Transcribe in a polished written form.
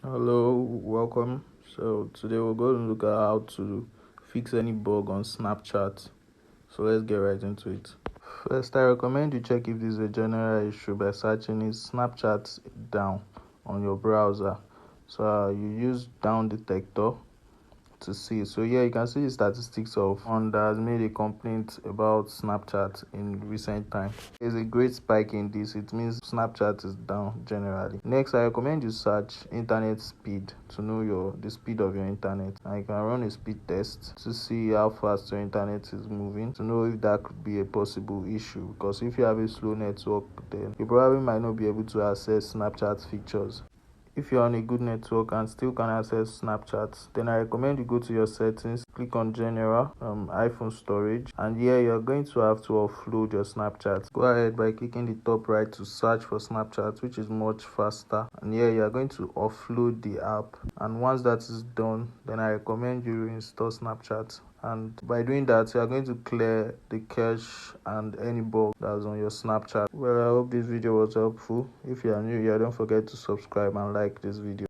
Hello, welcome. So today we're going to look at how to fix any bug on Snapchat. So let's get right into it. First, I recommend you check if this is a general issue by searching is Snapchat down on your browser. So you use down detector to see. So here you can see the statistics of one that has made a complaint about Snapchat in recent time. There's a great spike in this. It means Snapchat is down generally. Next, I recommend you search internet speed to know the speed of your internet. And you can run a speed test to see how fast your internet is moving to know if that could be a possible issue. Because if you have a slow network, then you probably might not be able to access Snapchat features. If you're on a good network and still can access Snapchat, then I recommend you go to your settings, click on general, iPhone storage, and here you're going to have to offload your Snapchat. Go ahead by clicking the top right to search for Snapchat, which is much faster, and here you're going to offload the app. And once that is done, then I recommend you reinstall Snapchat. And by doing that, you are going to clear the cache and any bug that's on your Snapchat. Well, I hope this video was helpful. If you are new here, don't forget to subscribe and like this video.